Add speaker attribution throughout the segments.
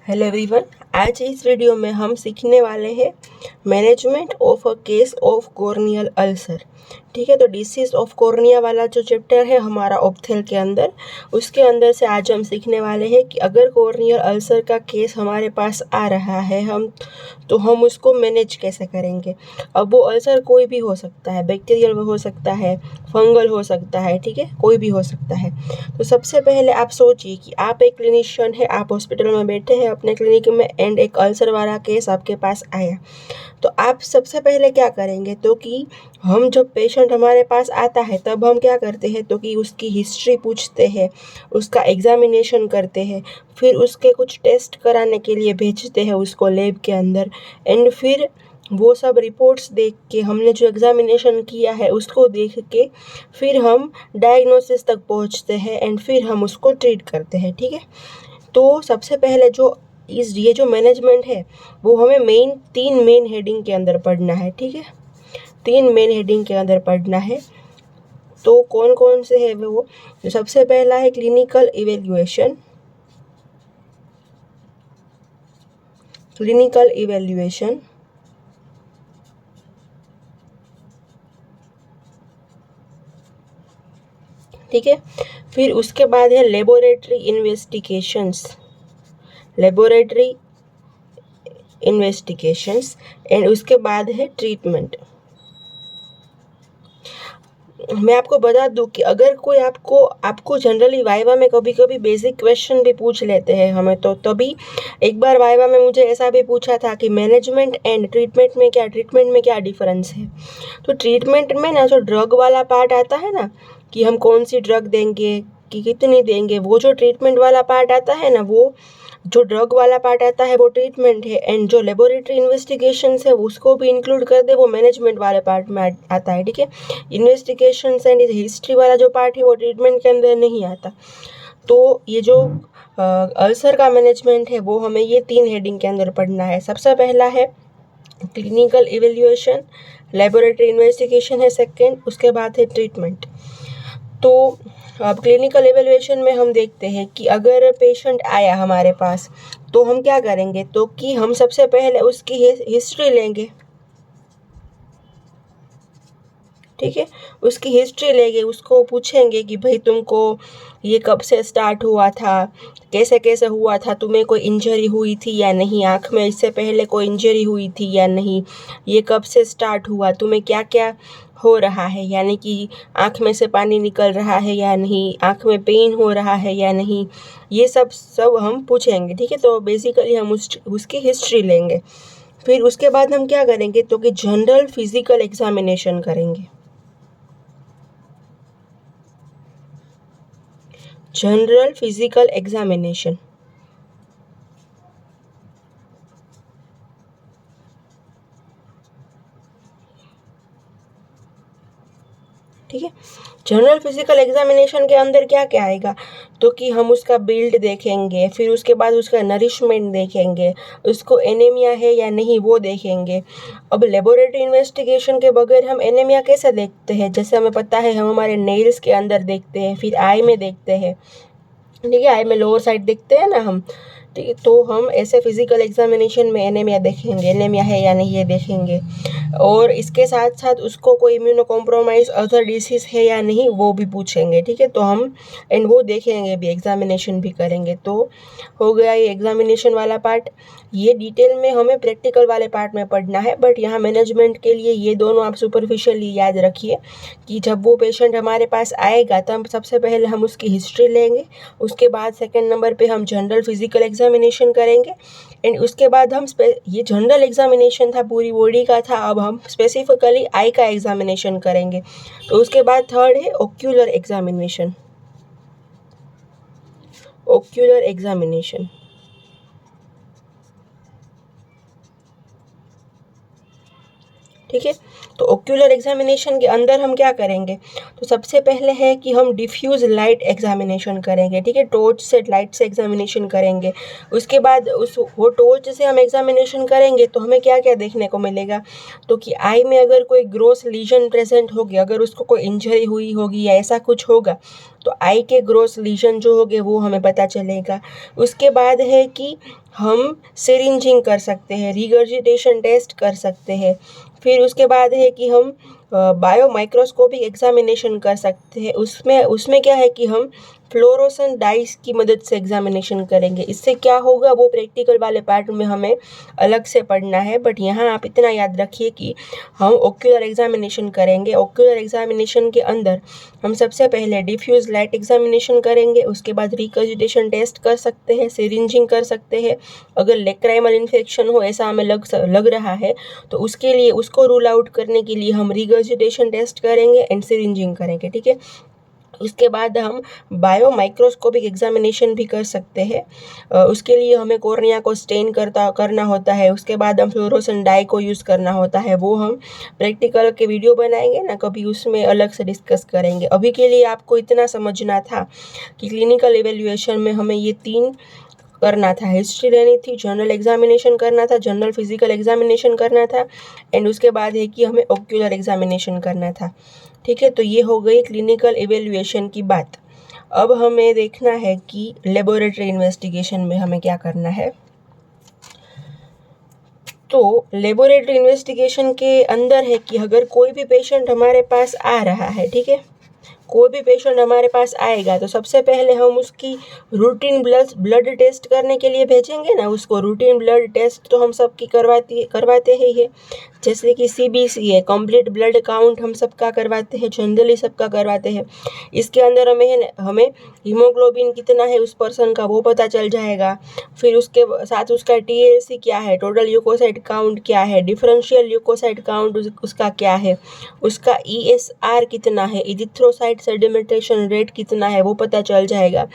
Speaker 1: Hello everyone, आज इस video में हम सीखने वाले हैं management of a case of corneal ulcer. ठीक है, तो डिसीज ऑफ कॉर्निया वाला जो चैप्टर है हमारा ऑप्थेल के अंदर, उसके अंदर से आज हम सीखने वाले हैं कि अगर कॉर्नियल अल्सर का केस हमारे पास आ रहा है हम उसको मैनेज कैसे करेंगे। अब वो अल्सर कोई भी हो सकता है, बैक्टीरियल हो सकता है, फंगल हो सकता है, ठीक है, कोई भी हो सकता है। तो सबसे पहले आप सोचिए कि आप एक क्लिनिशियन है, आप हॉस्पिटल में बैठे हैं अपने क्लिनिक में एंड एक अल्सर वाला केस आपके पास आया। तो आप सबसे पहले क्या करेंगे, तो कि हम जब पेशेंट हमारे पास आता है तब हम क्या करते हैं, तो कि उसकी हिस्ट्री पूछते हैं, उसका एग्जामिनेशन करते हैं, फिर उसके कुछ टेस्ट कराने के लिए भेजते हैं उसको लैब के अंदर। एंड फिर वो सब रिपोर्ट्स देख के, हमने जो एग्जामिनेशन किया है उसको देख के फिर हम डायग्नोसिस तक पहुंचते हैं एंड फिर हम उसको ट्रीट करते हैं। ठीक है, तो सबसे पहले ये जो मैनेजमेंट है वो हमें तीन मेन हेडिंग के अंदर पढ़ना है। ठीक है, तीन मेन हेडिंग के अंदर पढ़ना है। तो कौन कौन से है वो, सबसे पहला है क्लिनिकल इवेल्युएशन। क्लिनिकल इवेल्युएशन, ठीक है। फिर उसके बाद है laboratory investigations. Laboratory investigations and उसके बाद है ट्रीटमेंट। मैं आपको बता दूं कि अगर कोई आपको जनरली वाइवा में कभी कभी बेसिक क्वेश्चन भी पूछ लेते हैं हमें, तो तभी एक बार वाइवा में मुझे ऐसा भी पूछा था कि मैनेजमेंट एंड ट्रीटमेंट में क्या डिफरेंस है। तो ट्रीटमेंट में ना जो ड्रग वाला पार्ट आता है ना, कि हम कौन सी ड्रग देंगे, कि कितनी देंगे, वो जो ट्रीटमेंट वाला पार्ट आता है ना, वो जो ड्रग वाला पार्ट आता है वो ट्रीटमेंट है। एंड जो लेबोरेटरी इन्वेस्टिगेशन है उसको भी इंक्लूड कर दे, वो मैनेजमेंट वाले पार्ट में आता है। ठीक है, इन्वेस्टिगेशन एंड हिस्ट्री वाला जो पार्ट है वो ट्रीटमेंट के अंदर नहीं आता। तो ये जो अल्सर का मैनेजमेंट है वो हमें ये तीन हेडिंग के अंदर पढ़ना है। सबसे पहला है क्लिनिकल इवेल्युएशन, लेबोरेटरी इन्वेस्टिगेशन है सेकेंड, उसके बाद है ट्रीटमेंट। तो अब क्लिनिकल एवेल्युएशन में हम देखते हैं कि अगर पेशेंट आया हमारे पास तो हम क्या करेंगे, तो कि हम सबसे पहले उसकी हिस्ट्री लेंगे। ठीक है, उसकी हिस्ट्री लेंगे, उसको पूछेंगे कि भाई तुमको ये कब से स्टार्ट हुआ था, कैसे कैसे हुआ था, तुम्हें कोई इंजरी हुई थी या नहीं, आँख में इससे पहले कोई इंजरी हुई थी या नहीं, ये कब से स्टार्ट हुआ, तुम्हें क्या क्या हो रहा है, यानी कि आँख में से पानी निकल रहा है या नहीं, आँख में पेन हो रहा है या नहीं, ये सब सब हम पूछेंगे। ठीक है, तो बेसिकली हम उसकी हिस्ट्री लेंगे। फिर उसके बाद हम क्या करेंगे, तो कि जनरल फिजिकल एग्जामिनेशन करेंगे। जनरल फिजिकल एग्जामिनेशन, ठीक है। जनरल फिजिकल एग्जामिनेशन के अंदर क्या क्या आएगा, तो कि हम उसका बिल्ड देखेंगे, फिर उसके बाद उसका नरिशमेंट देखेंगे, उसको एनीमिया है या नहीं वो देखेंगे। अब लेबोरेटरी इन्वेस्टिगेशन के बगैर हम एनीमिया कैसे देखते हैं, जैसे हमें पता है हम हमारे नेल्स के अंदर देखते हैं, फिर आई में देखते हैं। ठीक है, आई में लोअर साइड देखते हैं ना हम। ठीक है, तो हम ऐसे फिजिकल एग्जामिनेशन में एनीमिया देखेंगे, एनीमिया है या नहीं ये देखेंगे। और इसके साथ साथ उसको कोई इम्यूनो कॉम्प्रोमाइज अदर डिसीज है या नहीं वो भी पूछेंगे। ठीक है, तो हम एंड वो देखेंगे भी, एग्जामिनेशन भी करेंगे। तो हो गया ये एग्जामिनेशन वाला पार्ट। ये डिटेल में हमें प्रैक्टिकल वाले पार्ट में पढ़ना है, बट यहाँ मैनेजमेंट के लिए ये दोनों आप सुपरफिशियली याद रखिए कि जब वो पेशेंट हमारे पास आएगा तब सबसे पहले हम उसकी हिस्ट्री लेंगे, उसके बाद सेकेंड नंबर पे हम जनरल फिजिकल एग्जामिनेशन करेंगे एंड उसके बाद हम ये जनरल एग्जामिनेशन था, पूरी बॉडी का था, अब हम स्पेसिफिकली आई का एग्जामिनेशन करेंगे। तो उसके बाद थर्ड है ओक्यूलर एग्जामिनेशन। ओक्यूलर एग्जामिनेशन, ठीक है। तो ओक्यूलर एग्जामिनेशन के अंदर हम क्या करेंगे, तो सबसे पहले है कि हम डिफ्यूज़ लाइट एग्जामिनेशन करेंगे, ठीक है, टॉर्च से लाइट से एग्जामिनेशन करेंगे। उसके बाद वो टॉर्च से हम एग्जामिनेशन करेंगे तो हमें क्या क्या देखने को मिलेगा, तो कि आई में अगर कोई ग्रोस लीजन प्रेजेंट होगी, अगर उसको कोई इंजरी हुई होगी या ऐसा कुछ होगा तो आई के ग्रोस लीजन जो होंगे वो हमें पता चलेगा। उसके बाद है कि हम सिरिंजिंग कर सकते हैं, रिगर्जिटेशन टेस्ट कर सकते हैं। फिर उसके बाद है कि हम बायो माइक्रोस्कोपिक एग्जामिनेशन कर सकते हैं। उसमें उसमें क्या है कि हम फ्लोरोसेंट डाइस की मदद से एग्जामिनेशन करेंगे। इससे क्या होगा वो प्रैक्टिकल वाले पार्ट में हमें अलग से पढ़ना है, बट यहाँ आप इतना याद रखिए कि हम ओक्यूलर एग्जामिनेशन करेंगे। ओक्यूलर एग्जामिनेशन के अंदर हम सबसे पहले डिफ्यूज लाइट एग्जामिनेशन करेंगे, उसके बाद रिकजिटेशन टेस्ट कर सकते हैं, सिरिंजिंग कर सकते हैं। अगर लेक्राइमल इन्फेक्शन हो ऐसा हमें लग रहा है तो उसके लिए उसको रूल आउट करने के लिए हम रिगर्जिटेशन टेस्ट करेंगे एंड सिरिंजिंग करेंगे, ठीक है। उसके बाद हम बायो माइक्रोस्कोपिक एग्जामिनेशन भी कर सकते हैं। उसके लिए हमें कॉर्निया को स्टेन करना होता है। उसके बाद हम फ्लोरोसेंट डाई को यूज़ करना होता है। वो हम प्रैक्टिकल के वीडियो बनाएंगे ना कभी, उसमें अलग से डिस्कस करेंगे। अभी के लिए आपको इतना समझना था कि क्लिनिकल इवेल्युएशन में हमें ये 3 करना था, हिस्ट्री लेनी थी, जनरल एग्जामिनेशन करना था, जनरल फिजिकल एग्जामिनेशन करना था एंड उसके बाद है कि हमें ओक्यूलर एग्जामिनेशन करना था, ठीक है। तो ये हो गई क्लिनिकल इवेल्युएशन की बात। अब हमें देखना है कि लेबोरेटरी इन्वेस्टिगेशन में हमें क्या करना है। तो लेबोरेटरी इन्वेस्टिगेशन के अंदर है कि अगर कोई भी पेशेंट हमारे पास आ रहा है, ठीक है, कोई भी पेशेंट हमारे पास आएगा तो सबसे पहले हम उसकी रूटीन ब्लड टेस्ट करने के लिए भेजेंगे ना उसको। रूटीन ब्लड टेस्ट तो हम सबकी करवाते ही है, जैसे कि CBC है, कंप्लीट ब्लड काउंट हम सबका करवाते हैं, जनरली सबका करवाते हैं। इसके अंदर हमें हीमोग्लोबिन कितना है उस पर्सन का वो पता चल जाएगा। फिर उसके साथ उसका TLC क्या है, टोटल ल्यूकोसाइट काउंट क्या है, डिफरेंशियल ल्यूकोसाइट काउंट उसका क्या है, उसका ESR कितना है, इरिथ्रोसाइट सेडिमेंटेशन रेट कितना है वो पता चल जाएगा।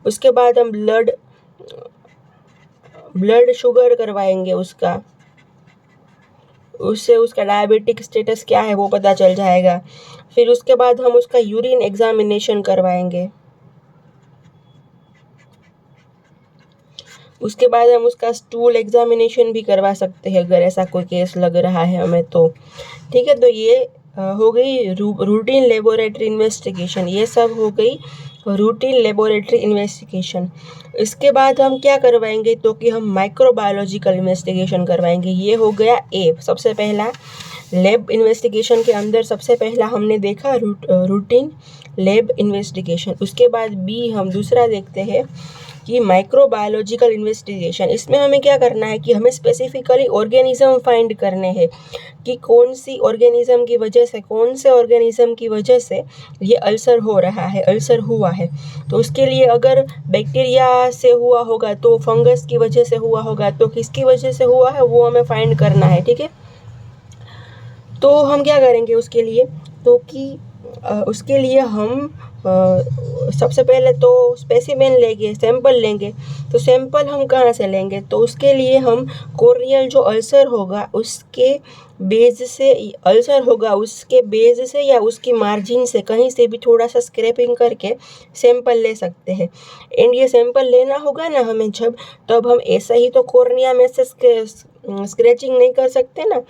Speaker 1: उसके बाद हम ब्लड शुगर करवाएंगे उसका, उससे उसका डायबिटिक स्टेटस क्या है वो पता चल जाएगा। फिर उसके बाद हम उसका यूरिन एग्जामिनेशन करवाएंगे। उसके बाद हम उसका स्टूल एग्जामिनेशन भी करवा सकते हैं अगर ऐसा कोई केस लग रहा है हमें तो, ठीक है। तो ये हो गई रूटीन लेबोरेटरी इन्वेस्टिगेशन, ये सब हो गई रूटीन लेबोरेटरी इन्वेस्टिगेशन। इसके बाद हम क्या करवाएंगे, तो कि हम माइक्रोबायोलॉजिकल इन्वेस्टिगेशन करवाएंगे। ये हो गया ए, सबसे पहला लैब इन्वेस्टिगेशन के अंदर सबसे पहला हमने देखा रूटीन लैब इन्वेस्टिगेशन। उसके बाद बी हम दूसरा देखते हैं कि माइक्रोबायोलॉजिकल इन्वेस्टिगेशन। इसमें हमें क्या करना है कि हमें स्पेसिफिकली ऑर्गेनिज्म फाइंड करने हैं कि कौन सी ऑर्गेनिज्म की वजह से, कौन से ऑर्गेनिज्म की वजह से ये अल्सर हो रहा है, अल्सर हुआ है। तो उसके लिए अगर बैक्टीरिया से हुआ होगा तो फंगस की वजह से हुआ होगा, तो किसकी वजह से हुआ है वो हमें फाइंड करना है, ठीक है। तो हम क्या करेंगे उसके लिए, तो कि उसके लिए हम सबसे पहले तो स्पेसिमेन लेंगे, सैंपल लेंगे। तो सैंपल हम कहाँ से लेंगे, तो उसके लिए हम कॉर्नियल जो अल्सर होगा उसके बेस से, अल्सर होगा उसके बेस से या उसकी मार्जिन से कहीं से भी थोड़ा सा स्क्रैपिंग करके सैंपल ले सकते हैं। एंड ये सैंपल लेना होगा ना हमें जब, तब हम ऐसा ही तो कॉर्निया में से स्क्रैचिंग नहीं कर सकते ना।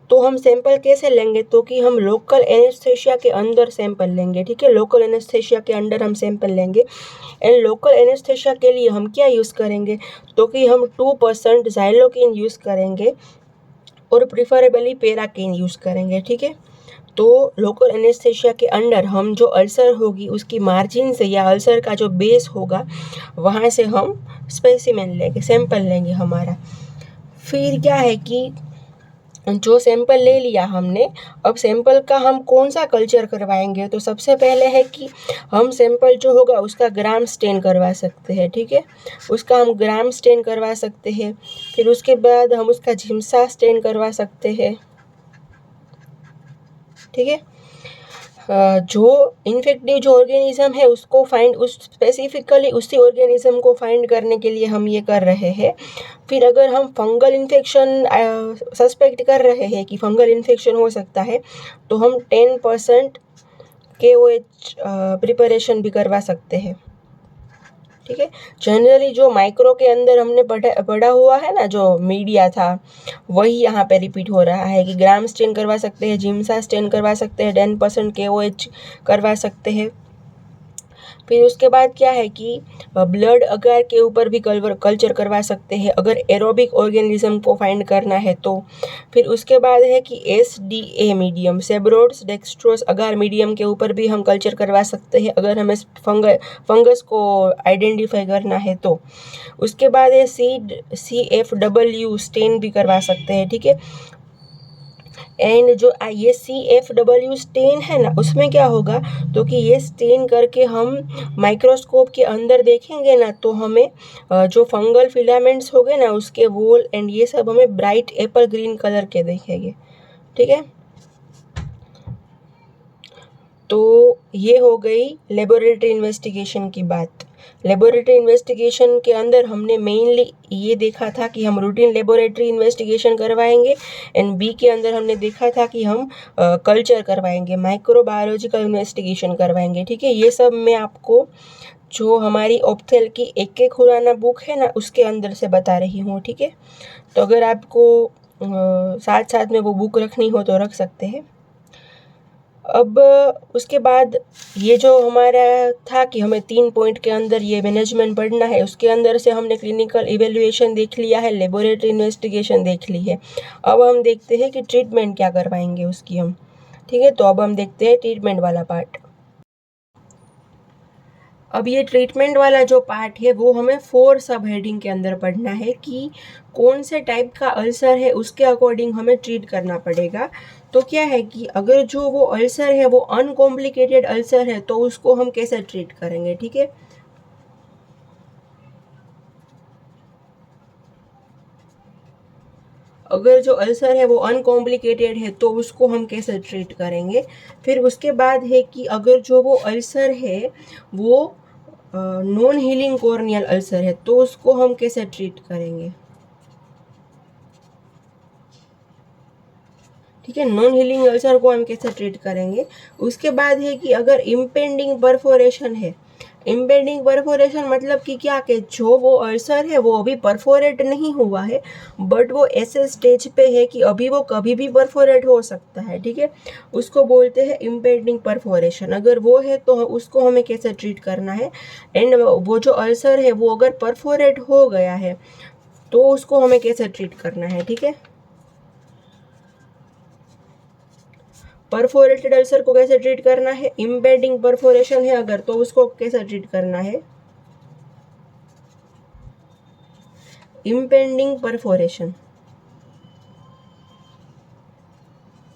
Speaker 1: तो हम सैंपल कैसे लेंगे, तो कि हम लोकल एनेस्थेशिया के अंदर सैंपल लेंगे, ठीक है। लोकल एनेस्थेशिया के अंदर हम सैंपल लेंगे एंड लोकल एनेस्थेशिया के लिए हम क्या यूज़ करेंगे, तो कि हम 2% ज़ाइलोकिन यूज़ करेंगे और प्रिफरेबली पेराकिन यूज़ करेंगे, ठीक है। तो लोकल एनेस्थेशिया के अंडर हम जो अल्सर होगी उसकी मार्जिन से या अल्सर का जो बेस होगा वहाँ से हम स्पेसिमेन लेंगे, सैंपल लेंगे हमारा। फिर क्या है कि जो सैंपल ले लिया हमने, अब सैंपल का हम कौन सा कल्चर करवाएंगे, तो सबसे पहले है कि हम सैंपल जो होगा उसका ग्राम स्टेन करवा सकते हैं, ठीक है। उसका हम ग्राम स्टेन करवा सकते हैं। फिर उसके बाद हम उसका झिमसा स्टेन करवा सकते हैं, ठीक है। जो इन्फेक्टिव जो ऑर्गेनिज्म है उसको फाइंड उस स्पेसिफिकली उसी ऑर्गेनिज्म को फाइंड करने के लिए हम ये कर रहे हैं। फिर अगर हम फंगल इन्फेक्शन सस्पेक्ट कर रहे हैं कि फंगल इन्फेक्शन हो सकता है तो हम 10% KOH प्रिपरेशन भी करवा सकते हैं। ठीक है, जनरली जो माइक्रो के अंदर हमने पढ़ा हुआ है ना, जो मीडिया था वही यहाँ पे रिपीट हो रहा है कि ग्राम स्टेन करवा सकते हैं, जिम्सा स्टेन करवा सकते हैं, 10% KOH करवा सकते हैं। फिर उसके बाद क्या है कि ब्लड अगार के ऊपर भी कल्चर करवा सकते हैं अगर एरोबिक ऑर्गेनिज्म को फाइंड करना है तो। फिर उसके बाद है कि SDA मीडियम, सेब्रोड्स डेक्स्ट्रोस अगार मीडियम के ऊपर भी हम कल्चर करवा सकते हैं अगर हमें फंगस को आइडेंटिफाई करना है तो। उसके बाद है CFW स्टेन भी करवा सकते हैं। ठीक है, एंड जो ये CFW स्टेन है ना, उसमें क्या होगा तो कि ये स्टेन करके हम माइक्रोस्कोप के अंदर देखेंगे ना तो हमें जो फंगल फिलामेंट्स हो गए ना उसके वॉल एंड ये सब हमें ब्राइट एप्पल ग्रीन कलर के दिखेंगे। ठीक है, तो ये हो गई लेबोरेटरी इन्वेस्टिगेशन की बात। लेबोरेटरी इन्वेस्टिगेशन के अंदर हमने मेनली ये देखा था कि हम रूटीन लेबोरेटरी इन्वेस्टिगेशन करवाएंगे एंड बी के अंदर हमने देखा था कि हम कल्चर करवाएंगे, माइक्रोबायोलॉजिकल इन्वेस्टिगेशन करवाएंगे। ठीक है, ये सब मैं आपको जो हमारी ऑप्थेल की एक खुराना बुक है ना उसके अंदर से बता रही हूँ। ठीक है, तो अगर आपको साथ साथ में वो बुक रखनी हो तो रख सकते हैं। अब उसके बाद ये जो हमारा था कि हमें 3 पॉइंट के अंदर ये मैनेजमेंट पढ़ना है, उसके अंदर से हमने क्लिनिकल इवेल्युएशन देख लिया है, लेबोरेटरी इन्वेस्टिगेशन देख ली है। अब हम देखते हैं कि ट्रीटमेंट क्या करवाएंगे उसकी हम। ठीक है, तो अब हम देखते हैं ट्रीटमेंट वाला पार्ट। अब ये ट्रीटमेंट वाला जो पार्ट है वो हमें 4 सब हेडिंग के अंदर पढ़ना है कि कौन से टाइप का अल्सर है उसके अकॉर्डिंग हमें ट्रीट करना पड़ेगा। तो क्या है कि अगर जो वो अल्सर है वो अनकॉम्प्लिकेटेड अल्सर है तो उसको हम कैसे ट्रीट करेंगे। ठीक है, अगर जो अल्सर है वो अनकॉम्प्लिकेटेड है तो उसको हम कैसे ट्रीट करेंगे। फिर उसके बाद है कि अगर जो वो अल्सर है वो नॉन हीलिंग कॉर्नियल अल्सर है तो उसको हम कैसे ट्रीट करेंगे। ठीक है, नॉन हीलिंग अल्सर को हम कैसे ट्रीट करेंगे। उसके बाद है कि अगर इम्पेंडिंग परफोरेशन है, इम्पेंडिंग परफोरेशन मतलब कि क्या कि जो वो अल्सर है वो अभी परफोरेट नहीं हुआ है बट वो ऐसे स्टेज पे है कि अभी वो कभी भी परफोरेट हो सकता है। ठीक है, उसको बोलते हैं इम्पेंडिंग परफोरेशन। अगर वो है तो उसको हमें कैसे ट्रीट करना है। एंड वो जो अल्सर है वो अगर परफोरेट हो गया है तो उसको हमें कैसे ट्रीट करना है। ठीक है, परफोरेटेड अल्सर को कैसे ट्रीट करना है, इम्पेंडिंग परफोरेशन है अगर तो उसको कैसे ट्रीट करना है, इम्पेंडिंग परफोरेशन।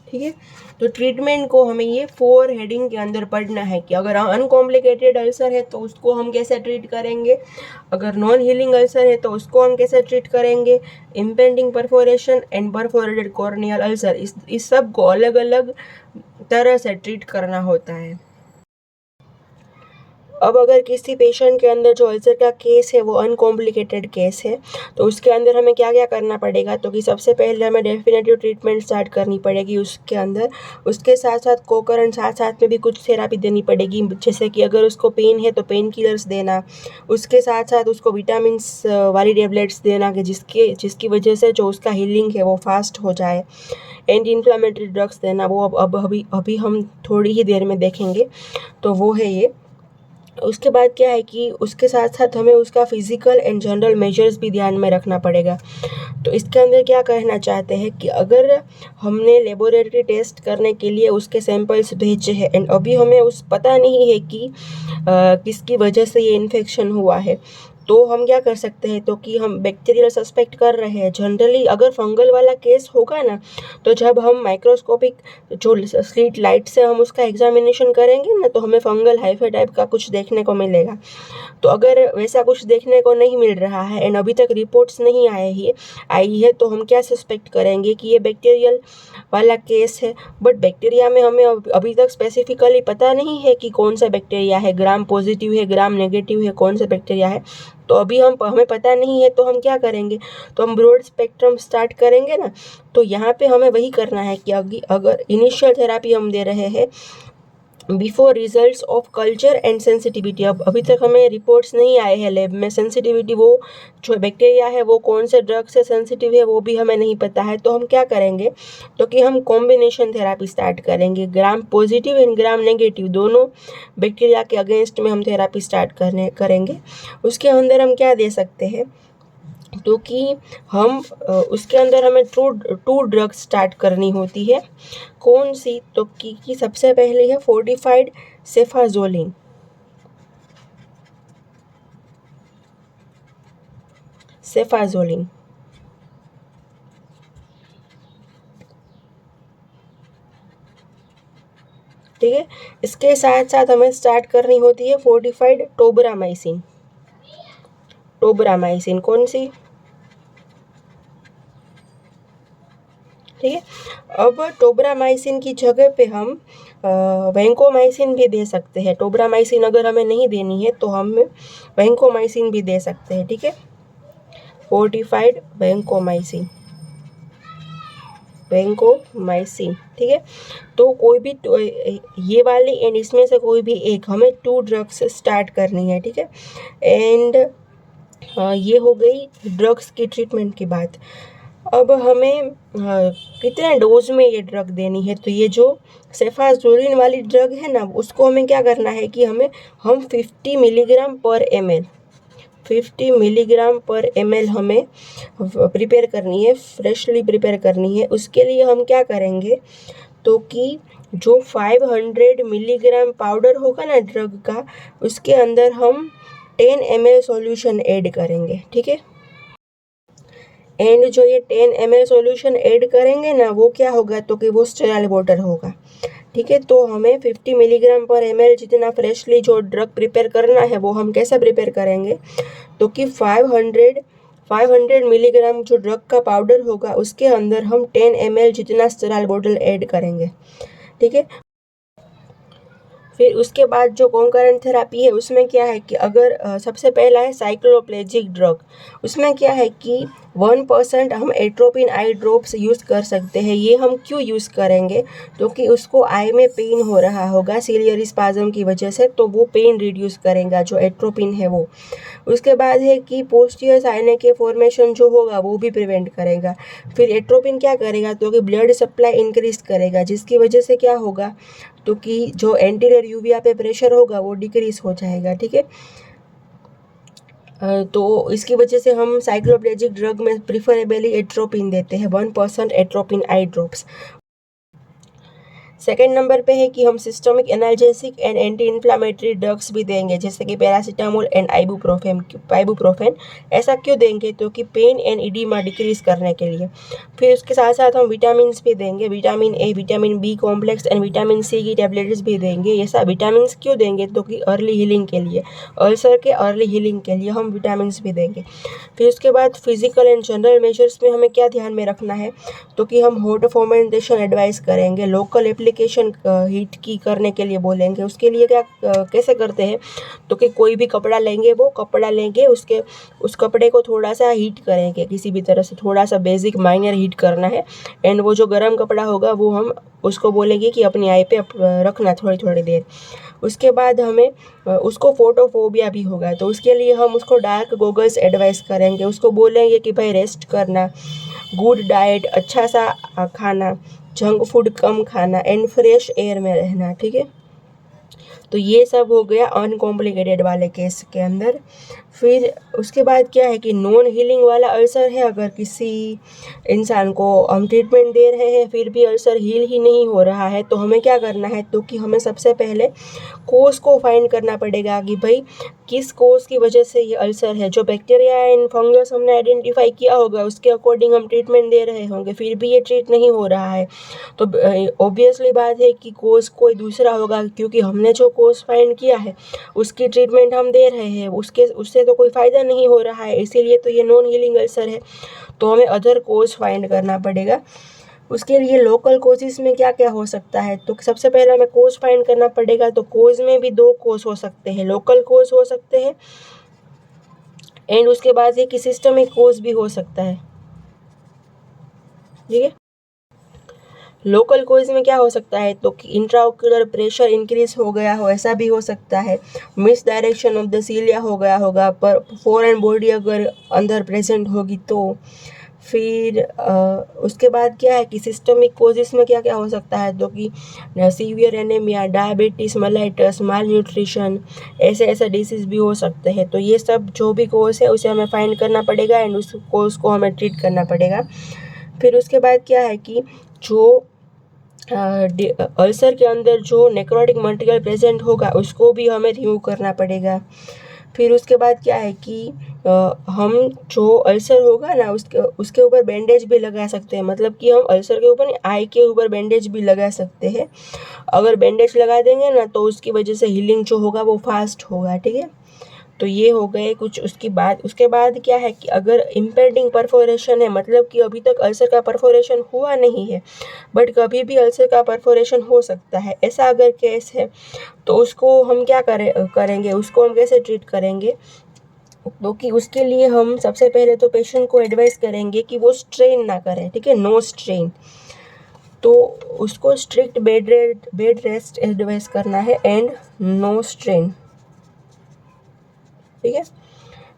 Speaker 1: ठीक है, तो ट्रीटमेंट को हमें ये 4 हेडिंग के अंदर पढ़ना है कि अगर अनकॉम्प्लिकेटेड अल्सर है तो उसको हम कैसे ट्रीट करेंगे, अगर नॉन हीलिंग अल्सर है तो उसको हम कैसे ट्रीट करेंगे, impending perforation and perforated corneal ulcer, इस सब को अलग अलग तरह से ट्रीट करना होता है। अब अगर किसी पेशेंट के अंदर जो अल्सर का केस है वो अनकॉम्प्लिकेटेड केस है तो उसके अंदर हमें क्या क्या करना पड़ेगा। तो कि सबसे पहले हमें डेफिनेटिव ट्रीटमेंट स्टार्ट करनी पड़ेगी उसके अंदर। उसके साथ साथ कोकरेंट साथ साथ में भी कुछ थेरापी देनी पड़ेगी, जैसे कि अगर उसको पेन है तो पेन किलर्स देना, उसके साथ साथ उसको विटामिन्स वाली टेबलेट्स देना कि जिसकी वजह से जो उसका हीलिंग है वो फास्ट हो जाए। एंटी इन्फ्लामेटरी ड्रग्स देना, वो अब अभी हम थोड़ी ही देर में देखेंगे, तो वो है ये। उसके बाद क्या है कि उसके साथ साथ हमें उसका फिजिकल एंड जनरल मेजर्स भी ध्यान में रखना पड़ेगा। तो इसके अंदर क्या कहना चाहते हैं कि अगर हमने लेबोरेटरी टेस्ट करने के लिए उसके सैंपल्स भेजे हैं एंड अभी हमें पता नहीं है कि किसकी वजह से ये इन्फेक्शन हुआ है, तो हम क्या कर सकते हैं, तो कि हम बैक्टीरियल सस्पेक्ट कर रहे हैं। जनरली अगर फंगल वाला केस होगा ना, तो जब हम माइक्रोस्कोपिक जो स्लिट लाइट से हम उसका एग्जामिनेशन करेंगे ना, तो हमें फंगल हाइफे टाइप का कुछ देखने को मिलेगा। तो अगर वैसा कुछ देखने को नहीं मिल रहा है एंड अभी तक रिपोर्ट्स नहीं आई है, तो हम क्या सस्पेक्ट करेंगे कि ये बैक्टीरियल वाला केस है। बट बैक्टीरिया में हमें अभी तक स्पेसिफिकली पता नहीं है कि कौन सा बैक्टीरिया है, ग्राम पॉजिटिव है, ग्राम नेगेटिव है, कौन सा बैक्टीरिया है। तो अभी हमें पता नहीं है, तो हम क्या करेंगे, तो हम ब्रॉड स्पेक्ट्रम स्टार्ट करेंगे ना। तो यहाँ पे हमें वही करना है कि अगर इनिशियल थेरापी हम दे रहे हैं before results of culture and sensitivity. अब अभी तक हमें रिपोर्ट्स नहीं आए हैं लैब में, सेंसिटिविटी वो जो बैक्टीरिया है वो कौन से ड्रग से सेंसिटिव है वो भी हमें नहीं पता है। तो हम क्या करेंगे, तो कि हम कॉम्बिनेशन थेरापी स्टार्ट करेंगे, gram positive and gram negative दोनों बैक्टीरिया के अगेंस्ट में हम थेरापी स्टार्ट करेंगे। उसके अंदर हम क्या दे सकते हैं, तो कि हम उसके अंदर हमें टू ड्रग स्टार्ट करनी होती है। कौन सी, तो कि सबसे पहले है फोर्टिफाइड सेफाजोलिन। ठीक है, इसके साथ साथ हमें स्टार्ट करनी होती है फोर्टिफाइड टोब्रामाइसिन। कौन सी, ठीक है। अब टोब्रामाइसिन की जगह पे हम वैंकोमाइसिन भी दे सकते हैं। टोब्रामाइसिन अगर हमें नहीं देनी है तो हम वैंकोमाइसिन भी दे सकते हैं, ठीक है। फोर्टिफाइड वैंकोमाइसिन, ठीक है। तो कोई भी ये वाली एंड इसमें से कोई भी एक हमें 2 ड्रग्स स्टार्ट करनी है, ठीक है। एंड ये हो गई ड्रग्स की ट्रीटमेंट की बात। अब हमें कितने डोज में ये ड्रग देनी है, तो ये जो सेफाजोलिन वाली ड्रग है ना, उसको हमें क्या करना है कि हम 50 मिलीग्राम पर ml 50 मिलीग्राम पर ml हमें प्रिपेयर करनी है, फ्रेशली प्रिपेयर करनी है। उसके लिए हम क्या करेंगे, तो कि जो 500 मिलीग्राम पाउडर होगा ना ड्रग का, उसके अंदर हम 10 ml सॉल्यूशन ऐड करेंगे, ठीक है। एंड जो ये 10 ml सॉल्यूशन ऐड करेंगे ना, वो क्या होगा, तो कि वो स्टेराइल वाटर होगा, ठीक है। तो हमें 50 मिलीग्राम पर ml जितना फ्रेशली जो ड्रग प्रिपेयर करना है वो हम कैसे प्रिपेयर करेंगे, तो कि 500 मिलीग्राम जो ड्रग का पाउडर होगा उसके अंदर हम 10 ml जितना स्टेराइल बॉटल ऐड करेंगे, ठीक है। फिर उसके बाद जो कॉन्करेंट थेरापी है उसमें क्या है कि अगर सबसे पहला है साइक्लोप्लेजिक ड्रग। उसमें क्या है कि 1% हम एट्रोपिन आई ड्रॉप्स यूज़ कर सकते हैं। ये हम क्यों यूज़ करेंगे, क्योंकि उसको आई में पेन हो रहा होगा सिलियरी स्पाज्म की वजह से, तो वो पेन रिड्यूस करेगा जो एट्रोपिन है वो। उसके बाद है कि पोस्टीरियर साइने के फॉर्मेशन जो होगा वो भी प्रिवेंट करेगा। फिर एट्रोपिन क्या करेगा, तो कि ब्लड सप्लाई इंक्रीज करेगा, जिसकी वजह से क्या होगा, तो कि जो एंटीरियर यूविया पे प्रेशर होगा वो डिक्रीज हो जाएगा, ठीक है। तो इसकी वजह से हम साइक्लोप्लेजिक ड्रग में प्रिफरेबली एट्रोपिन देते हैं, 1% atropine eye drops. Second number पे है कि हम systemic analgesic and anti inflammatory drugs भी देंगे, जैसे कि पैरासीटामोल एंड आइबुप्रोफेन। ऐसा क्यों देंगे, तो कि पेन एंड इडीमा डिक्रीज करने के लिए। फिर उसके साथ साथ हम विटामिन भी देंगे, vitamin A, vitamin B complex and vitamin C की टैबलेट्स भी देंगे। ऐसा विटामिन क्यों देंगे, तो कि अर्ली हीलिंग के लिए, अल्सर के अर्ली हीलिंग के लिए हम विटामिन भी देंगे। फिर उसके बाद फिजिकल एंड जनरल मेजर्स में हमें क्या ध्यान में रखना है, तो कि हम हॉट फॉर्मेंटेशन एडवाइस करेंगे, लोकल एप्लीकेशन हीट की करने के लिए बोलेंगे। उसके लिए क्या कैसे करते हैं, तो कि कोई भी कपड़ा लेंगे, उस कपड़े को थोड़ा सा हीट करेंगे, किसी भी तरह से थोड़ा सा बेसिक माइनर हीट करना है। एंड वो जो गर्म कपड़ा होगा वो हम उसको बोलेंगे कि अपनी आई पे रखना थोड़ी थोड़ी देर। उसके बाद हमें उसको फोटोफोबिया भी होगा, तो उसके लिए हम उसको डार्क गॉगल्स एडवाइस करेंगे। उसको बोलेंगे कि भाई रेस्ट करना, गुड डाइट, अच्छा सा खाना, जंक फूड कम खाना एंड फ्रेश एयर में रहना, ठीक है। तो ये सब हो गया अनकॉम्प्लिकेटेड वाले केस के अंदर। फिर उसके बाद क्या है कि नॉन हीलिंग वाला अल्सर है, अगर किसी इंसान को हम ट्रीटमेंट दे रहे हैं फिर भी अल्सर हील ही नहीं हो रहा है, तो हमें क्या करना है, तो कि हमें सबसे पहले कोज को फाइंड करना पड़ेगा कि भाई किस कोज की वजह से ये अल्सर है। जो बैक्टीरिया एंड फंगस हमने आइडेंटिफाई किया होगा उसके अकॉर्डिंग हम ट्रीटमेंट दे रहे होंगे, फिर भी ये ट्रीट नहीं हो रहा है, तो ऑब्वियसली बात है कि कोज कोई दूसरा होगा, क्योंकि हमने जो कोज फाइंड किया है उसकी ट्रीटमेंट हम दे रहे हैं, उससे तो कोई फ़ायदा नहीं हो रहा है, इसीलिए तो ये नॉन हीलिंग अल्सर है। तो हमें अदर कोज फाइंड करना पड़ेगा। उसके लिए लोकल कोजेस में क्या क्या हो सकता है, तो सबसे पहले हमें कोज फाइंड करना पड़ेगा। तो कोज में भी दो कोज हो सकते हैं, लोकल कोज हो सकते हैं एंड उसके बाद ये कि सिस्टमिक कोज भी हो सकता है। ठीक है, लोकल कोज में क्या हो सकता है, तो इंट्राओक्यूलर प्रेशर इंक्रीज हो गया हो, ऐसा भी हो सकता है। मिस डायरेक्शन ऑफ द सीलिया हो गया होगा, पर फॉरेन बॉडी अगर अंदर प्रेजेंट होगी तो। फिर उसके बाद क्या है कि सिस्टमिक कोजेस में क्या क्या हो सकता है, तो कि सीवियर एनीमिया, डायबिटीज़ मेलाइटस, माल न्यूट्रिशन, ऐसे ऐसे डिसीज़ भी हो सकते हैं। तो ये सब जो भी कोज है उसे हमें फाइंड करना पड़ेगा एंड उस कोज को हमें ट्रीट करना पड़ेगा। फिर उसके बाद क्या है कि जो अल्सर के अंदर जो नेक्रोटिक मटेरियल प्रेजेंट होगा उसको भी हमें रिमूव करना पड़ेगा। फिर उसके बाद क्या है कि हम जो अल्सर होगा ना उसके ऊपर बैंडेज भी लगा सकते हैं, मतलब कि हम अल्सर के ऊपर नहीं, आई के ऊपर बैंडेज भी लगा सकते हैं। अगर बैंडेज लगा देंगे ना तो उसकी वजह से हीलिंग जो होगा वो फास्ट होगा। ठीक है, तो ये हो गए कुछ। उसके बाद क्या है कि अगर इम्पेंडिंग परफोरेशन है, मतलब कि अभी तक अल्सर का परफोरेशन हुआ नहीं है बट कभी भी अल्सर का परफोरेशन हो सकता है, ऐसा अगर केस है तो उसको हम क्या करेंगे, उसको हम कैसे ट्रीट करेंगे, तो कि उसके लिए हम सबसे पहले तो पेशेंट को एडवाइस करेंगे कि वो स्ट्रेन ना करें। ठीक है, नो स्ट्रेन, तो उसको स्ट्रिक्ट बेड रेस्ट एडवाइस करना है एंड नो स्ट्रेन। ठीक है,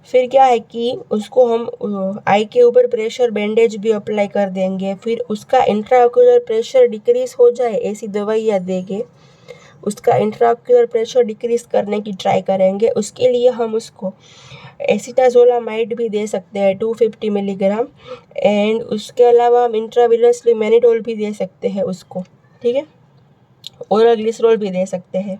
Speaker 1: फिर क्या है कि उसको हम आई के ऊपर प्रेशर बैंडेज भी अप्लाई कर देंगे। फिर उसका इंट्राओक्यूलर प्रेशर डिक्रीज हो जाए ऐसी दवाइयाँ देंगे, उसका इंट्राओक्यूलर प्रेशर डिक्रीज करने की ट्राई करेंगे। उसके लिए हम उसको एसिटाजोलामाइड भी दे सकते हैं 250 मिलीग्राम एंड उसके अलावा हम इंट्राविनसली मैनिडोल भी दे सकते हैं उसको। ठीक है, ओरल ग्लिसरॉल भी दे सकते हैं।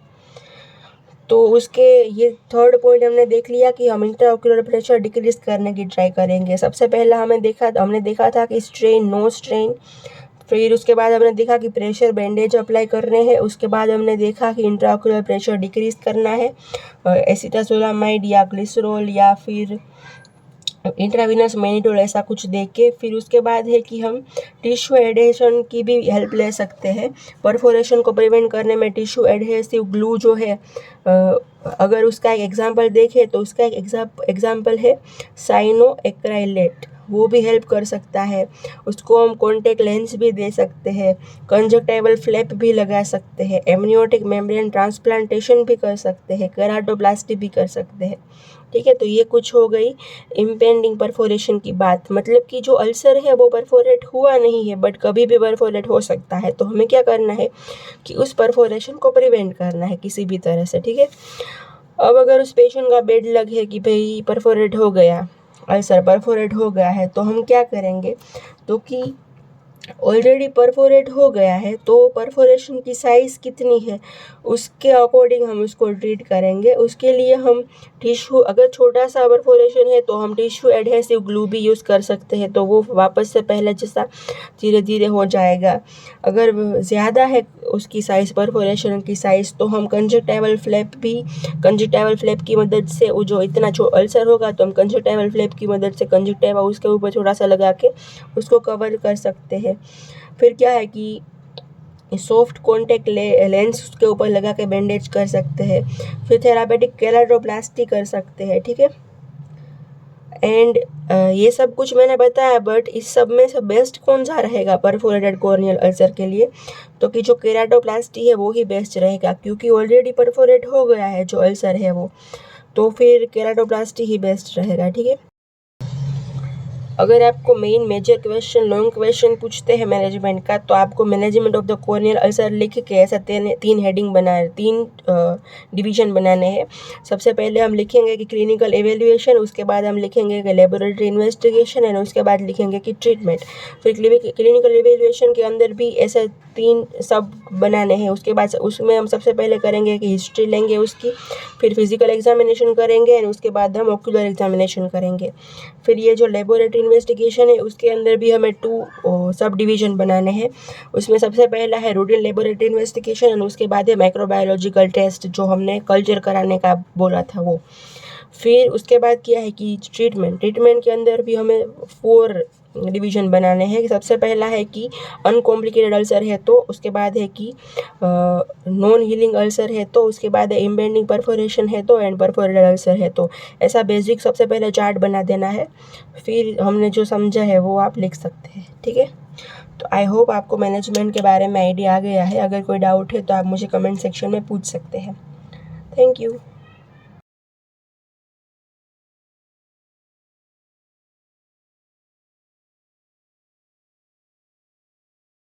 Speaker 1: तो उसके ये थर्ड पॉइंट हमने देख लिया कि हम इंट्राओक्यूलर प्रेशर डिक्रीज करने की ट्राई करेंगे। सबसे पहला हमने देखा था कि स्ट्रेन, नो स्ट्रेन। फिर उसके बाद हमने देखा कि प्रेशर बैंडेज अप्लाई करने हैं। उसके बाद हमने देखा कि इंट्राओक्यूलर प्रेशर डिक्रीज करना है एसिटाजोलामाइड या ग्लिसरॉल या फिर इंट्रावीनस मैनिडोल ऐसा कुछ दे के। फिर उसके बाद है कि हम टिश्यू एडहेशन की भी हेल्प ले सकते हैं परफोरेशन को प्रिवेंट करने में। टिश्यू एडहेसिव ग्लू जो है, अगर उसका एक एग्जांपल देखें तो उसका एक एग्जांपल है साइनोएक्राइलेट, वो भी हेल्प कर सकता है। उसको हम कॉन्टेक्ट लेंस भी दे सकते हैं, कंजक्टाइवल फ्लैप भी लगा सकते हैं, एमनियोटिक मेम्ब्रेन ट्रांसप्लांटेशन भी कर सकते हैं, केराटोप्लास्टी भी कर सकते हैं। ठीक है, तो ये कुछ हो गई इम्पेंडिंग परफोरेशन की बात, मतलब कि जो अल्सर है वो परफोरेट हुआ नहीं है बट कभी भी परफोरेट हो सकता है। तो हमें क्या करना है कि उस परफोरेशन को प्रिवेंट करना है किसी भी तरह से। ठीक है, अब अगर उस पेशेंट का बेड लग है कि भाई परफोरेट हो गया, अल्सर परफोरेट हो गया है, तो हम क्या करेंगे, तो कि ऑलरेडी परफोरेट हो गया है तो परफोरेशन की साइज़ कितनी है उसके अकॉर्डिंग हम उसको ट्रीट करेंगे। उसके लिए हम टिश्यू, अगर छोटा सा परफोरेशन है तो हम टिश्यू एडहेसिव ग्लू भी यूज़ कर सकते हैं, तो वो वापस से पहले जैसा धीरे धीरे हो जाएगा। अगर ज़्यादा है उसकी साइज़, परफोरेशन की साइज़, तो हम कंजक्टाइवल फ्लैप की मदद से, वो जो इतना जो अल्सर होगा तो हम कंजक्टाइवल फ्लैप की मदद से कंजक्टाइवा उसके ऊपर थोड़ा सा लगा के उसको कवर कर सकते हैं। फिर क्या है कि सॉफ्ट कॉन्टेक्ट लेंस उसके ऊपर लगा के बैंडेज कर सकते हैं। फिर थेरापेटिक केराटोप्लास्टी कर सकते हैं। ठीक है, एंड ये सब कुछ मैंने बताया, बट इस सब में से बेस्ट कौन सा रहेगा परफोरेटेड कॉर्नियल अल्सर के लिए, तो कि जो केराटोप्लास्टी है वो ही बेस्ट रहेगा, क्योंकि ऑलरेडी परफोरेट हो गया है जो अल्सर है वो, तो फिर केराटोप्लास्टी ही बेस्ट रहेगा। ठीक है, अगर आपको main major question long question पूछते हैं मैनेजमेंट का, तो आपको management of the corneal ulcer लिख के ऐसा तीन हेडिंग बनाए, 3 डिवीजन बनाने हैं। सबसे पहले हम लिखेंगे कि क्लिनिकल एवेल्यूएशन, उसके बाद हम लिखेंगे कि लेबोरेटरी इन्वेस्टिगेशन, एंड उसके बाद लिखेंगे कि ट्रीटमेंट। फिर क्लिनिकल एवेल्यूएशन के अंदर भी ऐसे 3 सब बनाने हैं। उसके बाद उसमें हम सबसे पहले करेंगे कि हिस्ट्री लेंगे उसकी, फिर फिजिकल एग्जामिनेशन करेंगे, एंड उसके बाद हम ऑक्यूलर एग्जामिनेशन करेंगे। फिर ये जो लेबोरेटरी इन्वेस्टिगेशन है उसके अंदर भी हमें 2 सब डिवीजन बनाने हैं। उसमें सबसे पहला है रूटीन लेबोरेटरी इन्वेस्टिगेशन, एंड उसके बाद है माइक्रोबायोलॉजिकल टेस्ट, जो हमने कल्चर कराने का बोला था वो। फिर उसके बाद क्या है कि ट्रीटमेंट के अंदर भी हमें 4 डिवीजन बनाने हैं। सबसे पहला है कि अनकॉम्प्लिकेटेड अल्सर है तो, उसके बाद है कि नॉन हीलिंग अल्सर है तो, उसके बाद है इम्बेंडिंग परफोरेशन है तो, एंड परफोरेटेड अल्सर है तो। ऐसा बेसिक सबसे पहले चार्ट बना देना है, फिर हमने जो समझा है वो आप लिख सकते हैं, ठीक है। तो आई होप आपको मैनेजमेंट के बारे में आइडिया आ गया है। अगर कोई डाउट है तो आप मुझे कमेंट सेक्शन में पूछ सकते हैं। Thank you.